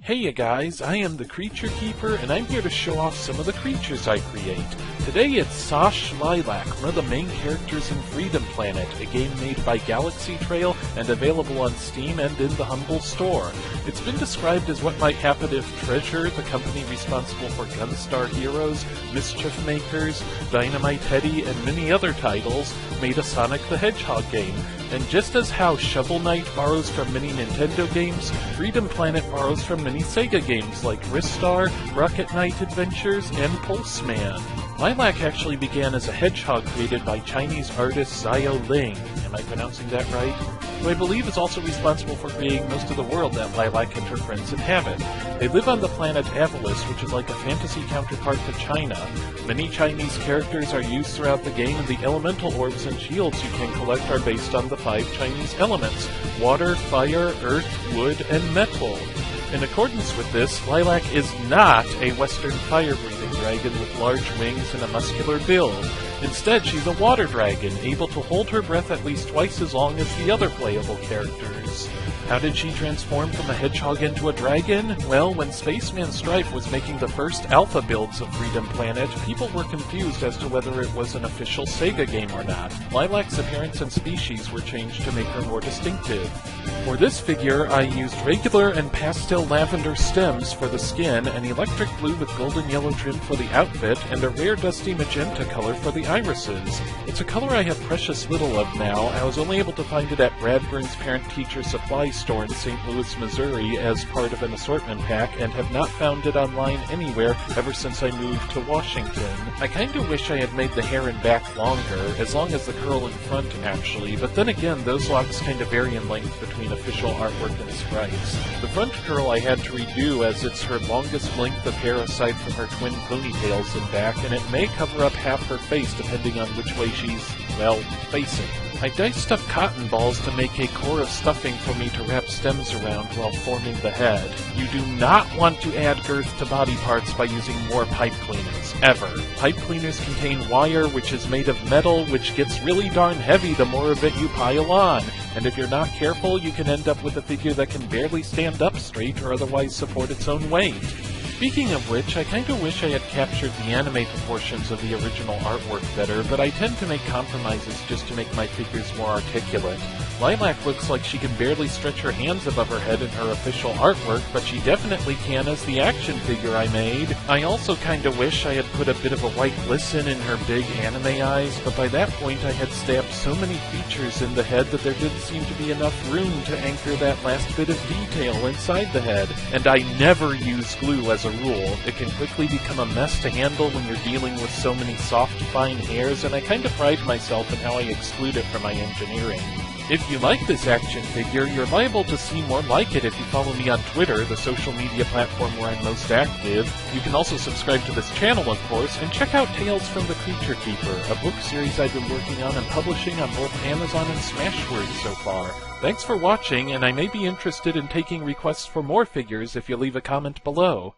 Hey you guys, I am the Creature Keeper, and I'm here to show off some of the creatures I create. Today it's Sash Lilac, one of the main characters in Freedom Planet, a game made by Galaxy Trail and available on Steam and in the Humble Store. It's been described as what might happen if Treasure, the company responsible for Gunstar Heroes, Mischief Makers, Dynamite Headdy, and many other titles, made a Sonic the Hedgehog game. And just as how Shovel Knight borrows from many Nintendo games, Freedom Planet borrows from many Sega games like Ristar, Rocket Knight Adventures, and Pulseman. Lilac actually began as a hedgehog created by Chinese artist Xiao Ling. Am I pronouncing that right? Who I believe is also responsible for creating most of the world that Lilac and her friends inhabit. They live on the planet Avalis, which is like a fantasy counterpart to China. Many Chinese characters are used throughout the game, and the elemental orbs and shields you can collect are based on the 5 Chinese elements: water, fire, earth, wood, and metal. In accordance with this, Lilac is not a Western fire-breathing dragon with large wings and a muscular build. Instead, she's a water dragon, able to hold her breath at least twice as long as the other playable characters. How did she transform from a hedgehog into a dragon? Well, when Spaceman Strife was making the first alpha builds of Freedom Planet, people were confused as to whether it was an official Sega game or not. Lilac's appearance and species were changed to make her more distinctive. For this figure, I used regular and pastel lavender stems for the skin, an electric blue with golden yellow trim for the outfit, and a rare dusty magenta color for the irises. It's a color I have precious little of now. I was only able to find it at Bradburn's parent-teacher supply store in St. Louis, Missouri as part of an assortment pack, and have not found it online anywhere ever since I moved to Washington. I kinda wish I had made the hair and back longer, as long as the curl in front actually, but then again those locks kinda vary in length between official artwork and sprites. The front curl I had to redo as it's her longest length of hair aside from her twin ponytails in back, and it may cover up half her face depending on which way she's, well, facing. I diced up cotton balls to make a core of stuffing for me to wrap stems around while forming the head. You do not want to add girth to body parts by using more pipe cleaners, ever. Pipe cleaners contain wire which is made of metal, which gets really darn heavy the more of it you pile on. And if you're not careful, you can end up with a figure that can barely stand up straight or otherwise support its own weight. Speaking of which, I kinda wish I had captured the anime proportions of the original artwork better, but I tend to make compromises just to make my figures more articulate. Lilac looks like she can barely stretch her hands above her head in her official artwork, but she definitely can as the action figure I made. I also kinda wish I had put a bit of a white glisten in her big anime eyes, but by that point I had stabbed so many features in the head that there didn't seem to be enough room to anchor that last bit of detail inside the head. And I never use glue as a rule. It can quickly become a mess to handle when you're dealing with so many soft, fine hairs, and I kinda pride myself in how I exclude it from my engineering. If you like this action figure, you're liable to see more like it if you follow me on Twitter, the social media platform where I'm most active. You can also subscribe to this channel, of course, and check out Tales from the Creature Keeper, a book series I've been working on and publishing on both Amazon and Smashwords so far. Thanks for watching, and I may be interested in taking requests for more figures if you leave a comment below.